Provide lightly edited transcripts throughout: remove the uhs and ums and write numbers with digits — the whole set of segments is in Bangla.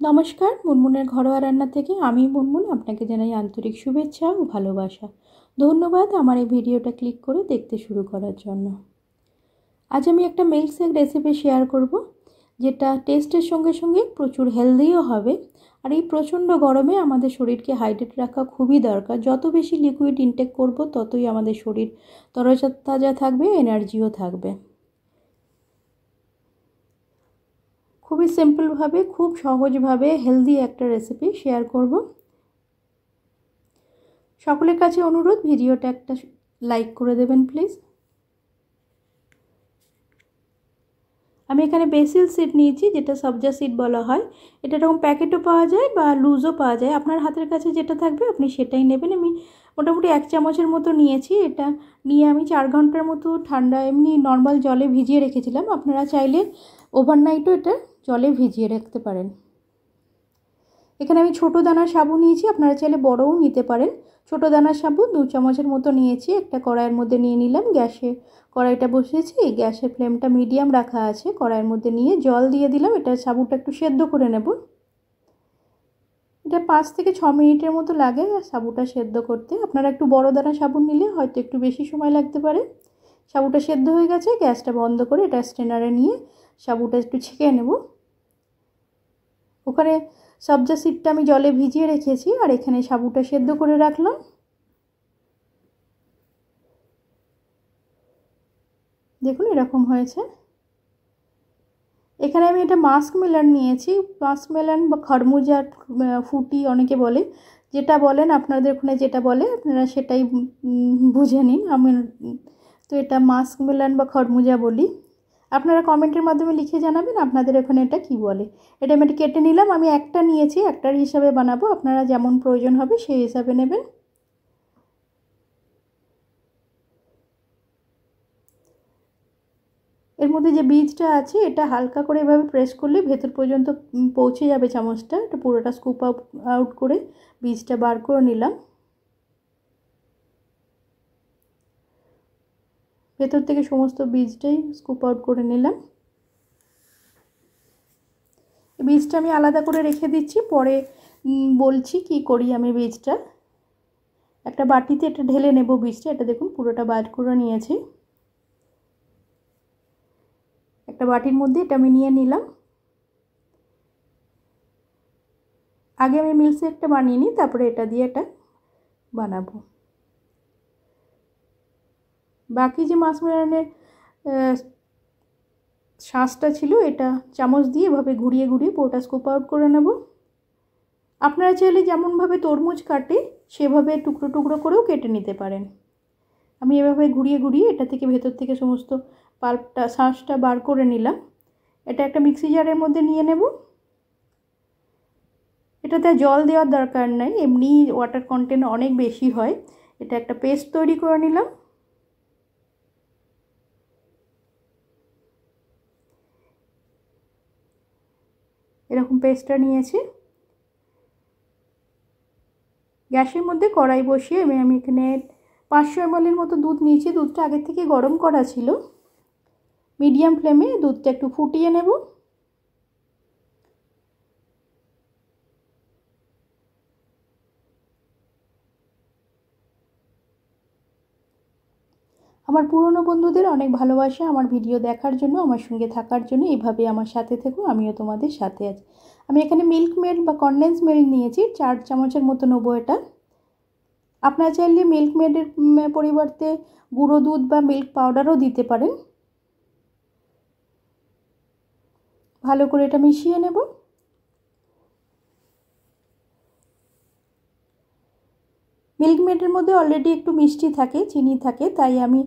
নমস্কার, মুনমুনের ঘরোয়া রান্না থেকে আমি মুনমুন আপনাকে জানাই আন্তরিক শুভেচ্ছা ও ভালোবাসা। ধন্যবাদ আমার এই ভিডিওটা ক্লিক করে দেখতে শুরু করার জন্য। আজ আমি একটা মিল্কশেক রেসিপি শেয়ার করব, যেটা টেস্টের সঙ্গে সঙ্গে প্রচুর হেলদিও হবে। আর এই প্রচণ্ড গরমে আমাদের শরীরকে হাইড্রেট রাখা খুবই দরকার। যত বেশি লিকুইড ইনটেক করব ততই আমাদের শরীর তরতাজা থাকবে, এনার্জিও থাকবে। খুবই সিম্পলভাবে, খুব সহজভাবে হেলদি একটা রেসিপি শেয়ার করব। সকলের কাছে অনুরোধ, ভিডিওটা একটা লাইক করে দেবেন প্লিজ। আমি এখানে বেসিল সিড নিয়েছি, যেটা সবজা সিড বলা হয়। এটা এরকম প্যাকেটও পাওয়া যায় বা লুজও পাওয়া যায়, আপনার হাতের কাছে যেটা থাকবে আপনি সেটাই নেবেন। আমি মোটামুটি 1 চামচের মতো নিয়েছি। এটা নিয়ে আমি 4 ঘন্টার মতো ঠান্ডা এমনি নর্মাল জলে ভিজিয়ে রেখেছিলাম। আপনারা চাইলে ওভারনাইটও এটা জলে ভিজিয়ে রাখতে পারেন। এখানে আমি ছোটো দানার সাবু নিয়েছি, আপনারা চাইলে বড়ও নিতে পারেন। ছোটো দানার সাবু 2 চামচের মতো নিয়েছি। একটা কড়াইয়ের মধ্যে নিয়ে নিলাম। গ্যাসে কড়াইটা বসিয়েছি, গ্যাসের ফ্লেমটা মিডিয়াম রাখা আছে। কড়াইয়ের মধ্যে নিয়ে জল দিয়ে দিলাম। এটা সাবুটা একটু সেদ্ধ করে নেব। এটা 5 থেকে 6 মিনিটের মতো লাগে সাবুটা সেদ্ধ করতে। আপনারা একটু বড় দানা সাবু নিলে হয়তো একটু বেশি সময় লাগতে পারে। সাবুটা সেদ্ধ হয়ে গেছে, গ্যাসটা বন্ধ করে এটা স্ট্রেনারে নিয়ে সাবুটা একটু ছেঁকে নেব। ওখানে সবজা সিডটা আমি জলে ভিজিয়ে রেখেছি, আর এখানে সাবুটা সেদ্ধ করে রাখলাম। দেখুন এরকম হয়েছে। এখানে আমি এটা মাস্ক মেলন নিয়েছি। মাস্ক মেলন বা খরমুজা ফুটি অনেকে বলে, যেটা বলেন আপনাদের ওখানে যেটা বলে আপনারা সেটাই বুঝে নিন। আমি তো এটা মাস্ক মেলন বা খরমুজা বলি। আপনারা কমেন্টের মাধ্যমে লিখে জানাবেন আপনাদের ওখানে এটা কী বলে। এটা আমি কেটে নিলাম। আমি একটা নিয়েছি, একটার হিসাবে বানাবো। আপনারা যেমন প্রয়োজন হবে সেই হিসাবে নেবেন। এর মধ্যে যে বীজটা আছে এটা হালকা করে এভাবে প্রেস করলে ভেতর পর্যন্ত পৌঁছে যাবে চামচটা। এটা পুরোটা স্কুপ আউট করে বীজটা বার করে নিলাম। ভেতর থেকে সমস্ত বীজটাই স্কুপ আউট করে নিলাম। বীজটা আমি আলাদা করে রেখে দিচ্ছি, পরে বলছি কি করি আমি বীজটা। একটা বাটিতে এটা ঢেলে নেব বীজটা। এটা দেখুন পুরোটা বার করে নিয়েছি। একটা বাটির মধ্যে এটা আমি নিয়ে নিলাম। আগে আমি মিল্কশেকটা বানিয়ে নিই, তারপরে এটা দিয়ে এটা বানাবো। বাকি যে মাস্কমেলনের শাঁসটা ছিল এটা চামচ দিয়ে এভাবে ঘুরিয়ে ঘুরিয়ে পুরোটা স্কুপ আউট করে নেব। আপনারা চাইলে যেমনভাবে তরমুজ কাটে সেভাবে টুকরো টুকরো করেও কেটে নিতে পারেন। আমি এভাবে ঘুরিয়ে ঘুরিয়ে এটা থেকে ভেতর থেকে সমস্ত পাল্পটা শাঁসটা বার করে নিলাম। এটা একটা মিক্সি জারের মধ্যে নিয়ে নেব। এটাতে জল দেওয়ার দরকার নাই, এমনি ওয়াটার কন্টেন্ট অনেক বেশি হয়। এটা একটা পেস্ট তৈরি করে নিলাম। এরকম পেস্টটা নিয়েছি। গ্যাসের মধ্যে কড়াই বসিয়ে আমি এখানে 500 ml মতো দুধ নিয়েছি। দুধটা আগে থেকে গরম করা ছিল। মিডিয়াম ফ্লেমে দুধটা একটু ফুটিয়ে নেব। আমার পুরনো বন্ধুদের অনেক ভালোবাসা আমার ভিডিও দেখার জন্য, আমার সঙ্গে থাকার জন্য। এইভাবে আমার সাথে থেকো, আমিও তোমাদের সাথে আছি। আমি এখানে মিল্ক মেড বা কনডেন্স মিল্ক নিয়েছি, 4 চামচের মতো নেবো এটা। আপনারা চাইলে মিল্ক মেডের পরিবর্তে গুঁড়ো দুধ বা মিল্ক পাউডারও দিতে পারেন। ভালো করে এটা মিশিয়ে নেব। মিল্ক মেডের মধ্যে অলরেডি একটু মিষ্টি থাকে, চিনি থাকে, তাই আমি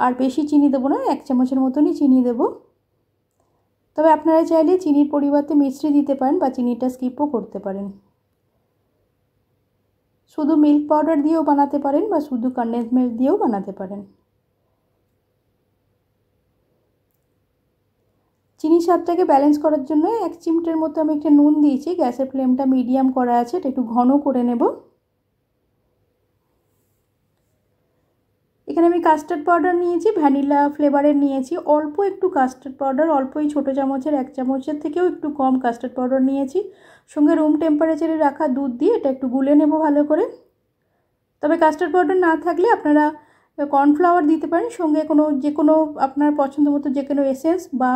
আর বেশি চিনি দেবো না, 1 চামচের মতনই চিনি দেব। তবে আপনারা চাইলে চিনির পরিবর্তে মিষ্টি দিতে পারেন বা চিনিটা স্কিপও করতে পারেন। শুধু মিল্ক পাউডার দিয়েও বানাতে পারেন বা শুধু কনডেন্স মিল্ক দিয়েও বানাতে পারেন। চিনি স্বাদটাকে ব্যালেন্স করার জন্য 1 চিমটের মতো আমি একটা নুন দিয়েছি। গ্যাসের ফ্লেমটা মিডিয়াম করা আছে, এটা একটু ঘন করে নেব। এখানে আমি কাস্টার্ড পাউডার নিয়েছি, ভ্যানিলা ফ্লেভারের নিয়েছি, অল্প একটু কাস্টার্ড পাউডার, অল্পই ছোটো চামচের 1 চামচের থেকেও একটু কম কাস্টার্ড পাউডার নিয়েছি। সঙ্গে রুম টেম্পারেচারে রাখা দুধ দিয়ে এটা একটু গুলে নেব ভালো করে। তবে কাস্টার্ড পাউডার না থাকলে আপনারা কর্নফ্লাওয়ার দিতে পারেন, সঙ্গে যে কোনো আপনার পছন্দ মতো যে কোনো এসেন্স বা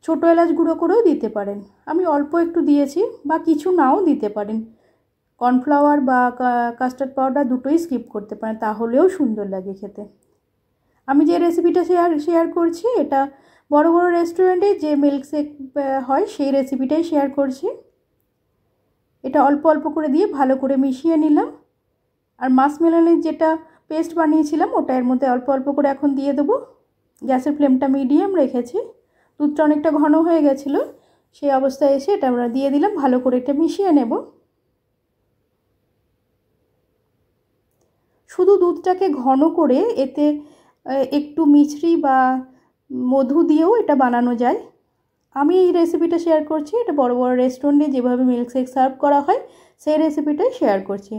ছোটো এলাচ গুঁড়ো করেও দিতে পারেন। আমি অল্প একটু দিয়েছি, বা কিছু নাও দিতে পারেন। কর্নফ্লাওয়ার বা কাস্টার্ড পাউডার দুটোই স্কিপ করতে পারেন, তাহলেও সুন্দর লাগে খেতে। আমি যে রেসিপিটা শেয়ার করছি এটা বড় বড় রেস্টুরেন্টে যে মিল্কশেক হয় সেই রেসিপিটাই শেয়ার করছি। এটা অল্প অল্প করে দিয়ে ভালো করে মিশিয়ে নিলাম। আর মাস্কমেলনের যেটা পেস্ট বানিয়েছিলাম ওটা এর মধ্যে অল্প অল্প করে এখন দিয়ে দেবো। গ্যাসের ফ্লেমটা মিডিয়াম রেখেছি। দুধটা অনেকটা ঘন হয়ে গেছিলো, সেই অবস্থায় এসে এটা আমরা দিয়ে দিলাম। ভালো করে এটা মিশিয়ে নেব। শুধু দুধটাকে ঘন করে এতে একটু মিছরি বা মধু দিয়েও এটা বানানো যায়। আমি এই রেসিপিটা শেয়ার করছি, এটা বড় বড় রেস্টুরেন্টে যেভাবে মিল্কশেক সার্ভ করা হয় সেই রেসিপিটাই শেয়ার করছি।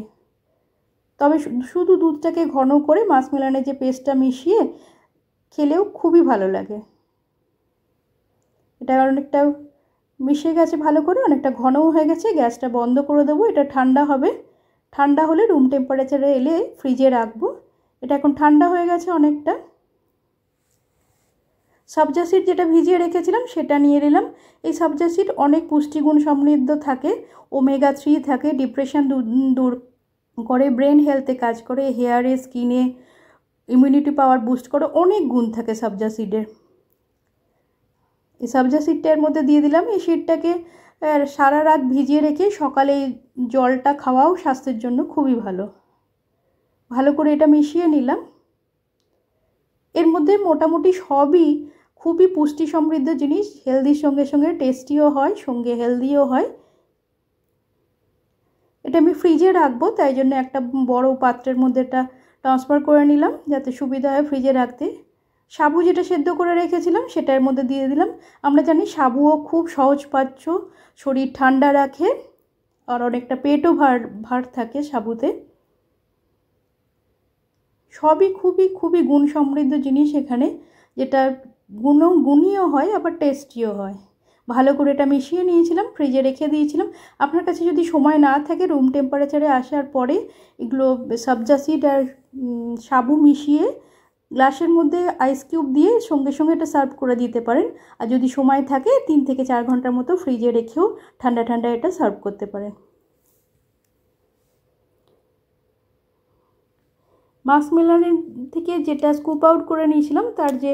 তবে শুধু দুধটাকে ঘন করে মাস্কমেলনের যে পেস্টটা মিশিয়ে খেলেও খুবই ভালো লাগে। এটা অনেকটা মিশে গেছে ভালো করে, অনেকটা ঘনও হয়ে গেছে। গ্যাসটা বন্ধ করে দেবো, এটা ঠান্ডা হবে। ঠান্ডা হলে রুম টেম্পারেচারে এলে ফ্রিজে রাখবো। এটা এখন ঠান্ডা হয়ে গেছে অনেকটা। সবজা সিড যেটা ভিজিয়ে রেখেছিলাম সেটা নিয়ে নিলাম। এই সবজা সিড অনেক পুষ্টিগুণ সমৃদ্ধ থাকে, ওমেগা 3 থাকে, ডিপ্রেশন দূর করে, ব্রেন হেলথে কাজ করে, হেয়ারে, স্কিনে ইমিউনিটি পাওয়ার বুস্ট করে, অনেক গুণ থাকে সবজা সিডের। এই সবজা সিডটা এর মধ্যে দিয়ে দিলাম। এই সিডটাকে সারা রাত ভিজিয়ে রেখে সকালে জলটা খাওয়াও স্বাস্থ্যের জন্য খুবই ভালো। ভালো করে এটা মিশিয়ে নিলাম। এর মধ্যে মোটামুটি সবই খুবই পুষ্টি সমৃদ্ধ জিনিস, হেলদির সঙ্গে সঙ্গে টেস্টিও হয়, সঙ্গে হেলদিও হয়। এটা আমি ফ্রিজে রাখবো, তাই জন্য একটা বড় পাত্রের মধ্যে এটা ট্রান্সফার করে নিলাম যাতে সুবিধা হয় ফ্রিজে রাখতে। সাবু যেটা সেদ্ধ করে রেখেছিলাম সেটার মধ্যে দিয়ে দিলাম। আমরা জানি সাবুও খুব সহজপাচ্য, শরীর ঠান্ডা রাখে, আর অনেকটা পেটও ভার থাকে সাবুতে। সবই খুবই গুণ সমৃদ্ধ জিনিস এখানে, যেটা গুণীয় হয় আবার টেস্টিও হয়। ভালো করে এটা মিশিয়ে নিয়েছিলাম, ফ্রিজে রেখে দিয়েছিলাম। আপনার কাছে যদি সময় না থাকে রুম টেম্পারেচারে আসার পরে এগুলো সবজা সিড আর সাবু মিশিয়ে গ্লাসের মধ্যে আইস কিউব দিয়ে সঙ্গে সঙ্গে এটা সার্ভ করে দিতে পারেন। আর যদি সময় থাকে 3 থেকে 4 ঘন্টার মতো ফ্রিজে রেখেও ঠান্ডা ঠান্ডা এটা সার্ভ করতে পারেন। মাস্কমেলনের থেকে যেটা স্কুপ আউট করে নিয়েছিলাম তার যে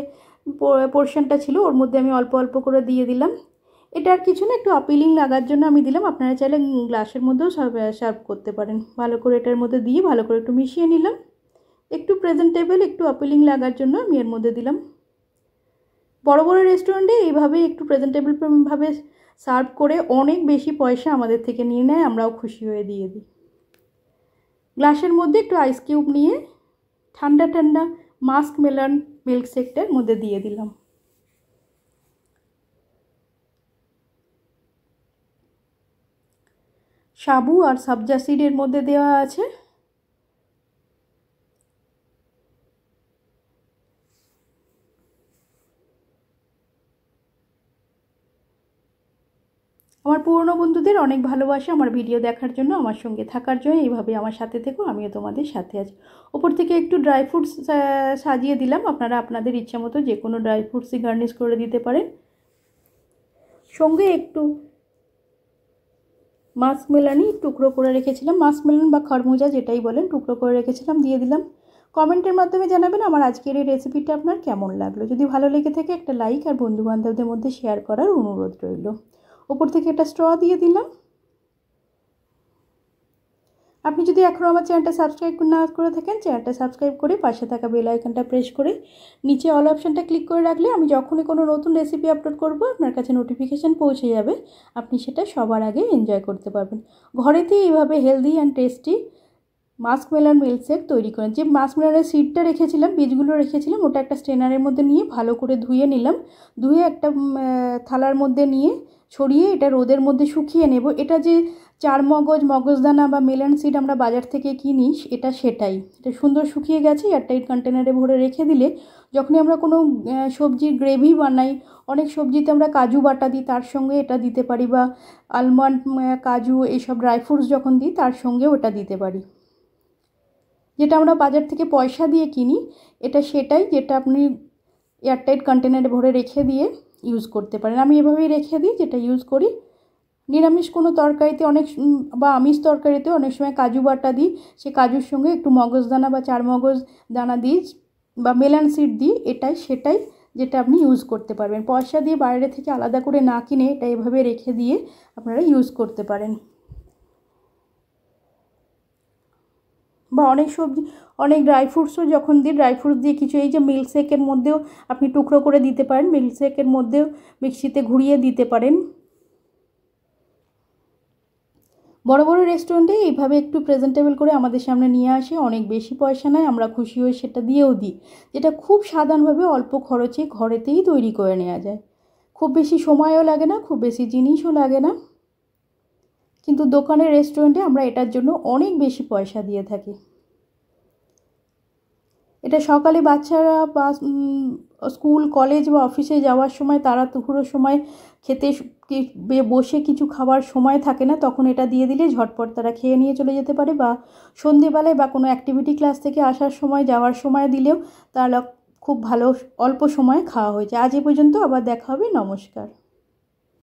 পোর্শনটা ছিল ওর মধ্যে আমি অল্প অল্প করে দিয়ে দিলাম। এটা আর কিছু না, একটু আপিলিং লাগার জন্য আমি দিলাম। আপনারা চাইলে গ্লাসের মধ্যেও সার্ভ করতে পারেন। ভালো করে এটার মধ্যে দিয়ে ভালো করে একটু মিশিয়ে নিলাম। একটু প্রেজেন্টেবল, একটু আপিলিং লাগার জন্য আমি এর মধ্যে দিলাম। বড় বড় রেস্টুরেন্টে এইভাবে একটু প্রেজেন্টেবল ভাবে সার্ভ করে অনেক বেশি পয়সা আমাদের থেকে নিয়ে নেয়, আমরাও খুশি হয়ে দিয়ে দিই। গ্লাসের মধ্যে একটু আইস কিউব নিয়ে ঠান্ডা ঠান্ডা মাস্কমেলন মিল্কশেকটার মধ্যে দিয়ে দিলাম। সাবু আর সবজা সিডের মধ্যে দেওয়া আছে। আমার পুরনো বন্ধুদের অনেক ভালোবাসা আমার ভিডিও দেখার জন্য, আমার সঙ্গে থাকার জন্য। এইভাবে আমার সাথে থেকো, আমিও তোমাদের সাথে আছি। ওপর থেকে একটু ড্রাই ফ্রুটস সাজিয়ে দিলাম। আপনারা আপনাদের ইচ্ছা মতো যে কোনো ড্রাই ফ্রুটসই গার্নিশ করে দিতে পারেন। সঙ্গে একটু মাস্কমেলনই টুকরো করে রেখেছিলাম, মাস্কমেলন বা খরমুজা যেটাই বলেন, টুকরো করে রেখেছিলাম, দিয়ে দিলাম। কমেন্টের মাধ্যমে জানাবেন আমার আজকের এই রেসিপিটা আপনার কেমন লাগলো। যদি ভালো লেগে থাকে একটা লাইক আর বন্ধুবান্ধবদের মধ্যে শেয়ার করার অনুরোধ রইল। ওপর থেকে একটা স্ট্র দিয়ে দিলাম। আপনি যদি এখনও আমার চ্যানেলটা সাবস্ক্রাইব না করে থাকেন, চ্যানেলটা সাবস্ক্রাইব করে পাশে থাকা বেল আইকনটা প্রেস করে নিচে অল অপশানটা ক্লিক করে রাখলে আমি যখনই কোনো নতুন রেসিপি আপলোড করব আপনার কাছে নোটিফিকেশান পৌঁছে যাবে। আপনি সেটা সবার আগে এনজয় করতে পারবেন। ঘরেতেই এইভাবে healthy and tasty muskmelon milkshake তৈরি করেন। যে মাস্কমেলনের সিডটা রেখেছিলাম, বীজগুলো রেখেছিলাম, ওটা একটা স্ট্রেনারের মধ্যে নিয়ে ভালো করে ধুয়ে নিলাম। ধুয়ে একটা থালার মধ্যে নিয়ে ছড়িয়ে এটা রোদের মধ্যে শুকিয়ে নেব। এটা যে চারমগজ, মগজদানা বা মেলন সিড আমরা বাজার থেকে কিনি, এটা সেটাই। এটা সুন্দর শুকিয়ে গেছে, এয়ারটাইট কন্টেনারে ভরে রেখে দিলে যখনই আমরা কোনো সবজির গ্রেভি বানাই, অনেক সবজিতে আমরা কাজু বাটা দিই, তার সঙ্গে এটা দিতে পারি, বা আলমন্ড, কাজু, এইসব ড্রাই ফ্রুটস যখন দিই তার সঙ্গেও এটা দিতে পারি। যেটা আমরা বাজার থেকে পয়সা দিয়ে কিনি, এটা সেটাই, যেটা আপনি এয়ারটাইট কন্টেনারে ভরে রেখে দিয়ে ইউজ করতে পারেন। আমি এভাবেই রেখে দিই, যেটা ইউজ করি। নিরামিষ কোনো তরকারিতে অনেক, বা আমিষ তরকারিতে অনেক সময় কাজু বাটা দিই, সে কাজুর সঙ্গে একটু মগজদানা বা চারমগজ দানা দিই বা মেলন সিড দিই, এটাই সেটাই যেটা আপনি ইউজ করতে পারবেন। পয়সা দিয়ে বাইরে থেকে আলাদা করে না কিনে এটা এভাবে রেখে দিয়ে আপনারা ইউজ করতে পারেন। বা অনেক সবজি, অনেক ড্রাই ফ্রুটসও যখন দিই, ড্রাই ফ্রুটস দিয়ে কিছু, এই যে মিল্কশেকের মধ্যেও আপনি টুকরো করে দিতে পারেন, মিল্কশেকের মধ্যেও মিক্সিতে ঘুরিয়ে দিতে পারেন। বড় বড় রেস্টুরেন্টে এইভাবে একটু প্রেজেন্টেবল করে আমাদের সামনে নিয়ে আসে, অনেক বেশি পয়সা নেয়, আমরা খুশি হয়ে সেটা দিয়েও দিই, যেটা খুব সাধারণভাবে অল্প খরচে ঘরেতেই তৈরি করে নেওয়া যায়। খুব বেশি সময়ও লাগে না, খুব বেশি জিনিসও লাগে না, কিন্তু দোকানের রেস্টুরেন্টে আমরা এটার জন্য অনেক বেশি পয়সা দিয়ে থাকি। এটা সকালে বাচ্চারা বা স্কুল, কলেজ বা অফিসে যাওয়ার সময়, তারা দুপুরের সময় খেতে বসে কিছু খাবার সময় থাকে না, তখন এটা দিয়ে দিলে ঝটপট তারা খেয়ে নিয়ে চলে যেতে পারে, বা সন্ধেবেলায় বা কোনো অ্যাক্টিভিটি ক্লাস থেকে আসার সময়, যাওয়ার সময় দিলেও তারা খুব ভালো অল্প সময়ে খাওয়া হয়েছে। আজ এ পর্যন্ত, আবার দেখা হবে, নমস্কার।